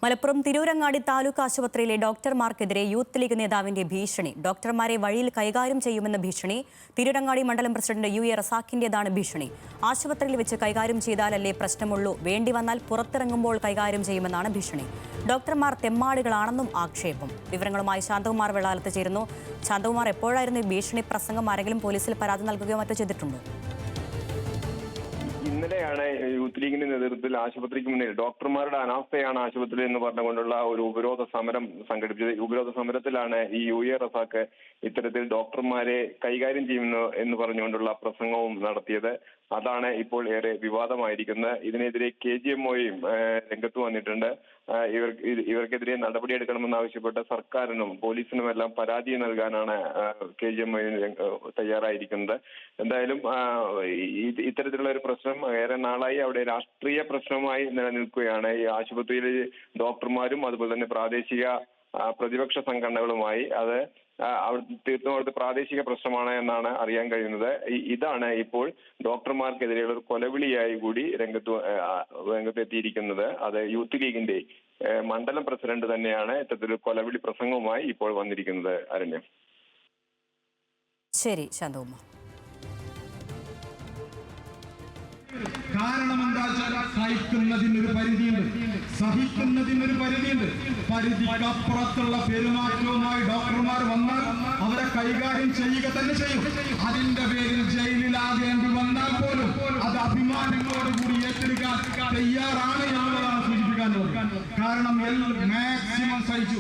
മലപ്പുറം തിരൂരങ്ങാടി താലൂക്ക് ആശുപത്രിയിലെ ഡോക്ടർമാർക്കെതിരെ youth league നേതാവിന്റെ ഭീഷണി. ഡോക്ടർമാരെ വഴിയിൽ കൈകാര്യം ചെയ്യുമെന്ന ഭീഷണി. തിരൂരങ്ങാടി മണ്ഡലം പ്രസിഡന്റ് UA റസാഖിന്റേതാണ് ഭീഷണി. ആശുപത്രിയിൽ വെച്ച് കൈകാര്യം ചെയ്താലല്ലേ പ്രശ്നമുള്ളൂ, വേണ്ടി വന്നാൽ പുറത്തിറങ്ങുമ്പോൾ കൈകാര്യം ചെയ്യുമെന്നാണ് ഭീഷണി. ഡോക്ടർമാർ തെമ്മാടികളാണെന്നും ആക്ഷേപം. വിവരങ്ങളുമായി ശാന്തകുമാർ വെള്ളാലത്ത് ചേരുന്നു. ശാന്തകുമാർ, എപ്പോഴായിരുന്നു ഈ ഭീഷണി പ്രസംഗം? ആരെങ്കിലും പോലീസിൽ പരാതി നൽകുകയോ മറ്റോ ചെയ്തിട്ടുണ്ടോ? ഇന്നലെയാണ് യൂത്ത് ലീഗിന്റെ നേതൃത്വത്തിൽ ആശുപത്രിക്ക് മുന്നിൽ ഡോക്ടർമാരുടെ അനാസ്ഥയാണ് ആശുപത്രി എന്ന് പറഞ്ഞുകൊണ്ടുള്ള ഒരു ഉപരോധ സമരം സംഘടിപ്പിച്ചത്. ഉപരോധ സമരത്തിലാണ് ഈ UA റസാഖ് ഇത്തരത്തിൽ ഡോക്ടർമാരെ കൈകാര്യം ചെയ്യുന്നു എന്ന് പറഞ്ഞുകൊണ്ടുള്ള പ്രസംഗവും നടത്തിയത്. അതാണ് ഇപ്പോൾ ഏറെ വിവാദമായിരിക്കുന്നത്. ഇതിനെതിരെ KGMOയും രംഗത്ത് വന്നിട്ടുണ്ട്. ഇവർക്കെതിരെ നടപടിയെടുക്കണമെന്നാവശ്യപ്പെട്ട് സർക്കാരിനും പോലീസിനുമെല്ലാം പരാതി നൽകാനാണ് KGMO തയ്യാറായിരിക്കുന്നത്. എന്തായാലും ഇത്തരത്തിലുള്ള ഒരു പ്രശ്നം ഏറെ നാളായി അവിടെ രാഷ്ട്രീയ പ്രശ്നമായി നിലനിൽക്കുകയാണ്. ഈ ആശുപത്രിയിലെ ഡോക്ടർമാരും അതുപോലെ തന്നെ പ്രാദേശിക പ്രതിപക്ഷ സംഘടനകളുമായി അത് തീർത്തും അവിടുത്തെ പ്രാദേശിക പ്രശ്നമാണ് എന്നാണ് അറിയാൻ കഴിയുന്നത്. ഇതാണ് ഇപ്പോൾ ഡോക്ടർമാർക്കെതിരെയുള്ള ഒരു കൊലവിളിയായി കൂടി രംഗത്തെത്തിയിരിക്കുന്നത്. അത് യൂത്ത് ലീഗിന്റെ മണ്ഡലം പ്രസിഡന്റ് തന്നെയാണ് ഇത്തരത്തിലൊരു കൊലവിളി പ്രസംഗവുമായി ഇപ്പോൾ വന്നിരിക്കുന്നത്. അരണ്യം. ശരി ശാന്തകുമാർ. കാരണം എന്താ വെച്ചാൽ സഹിക്കുന്നതിനൊരു പരിധിയുണ്ട്, സഹിക്കുന്നതിനൊരു പരിധിയുണ്ട്. പരിധിക്കപ്പുറത്തുള്ള പെരുമാറ്റവുമായി ഡോക്ടർമാർ വന്നാൽ അവരെ കൈകാര്യം ചെയ്യുക തന്നെ ചെയ്യും. അതിന്റെ പേരിൽ ജയിലിലാകേണ്ടി വന്നാൽ പോലും അത് അഭിമാനങ്ങളോടുകൂടി ഏറ്റെടുക്കാൻ തയ്യാറാണ് എന്നുള്ളതാണ് സൂചിപ്പിക്കാനുള്ളത്. കാരണം മാക്സിമം സഹിച്ചു.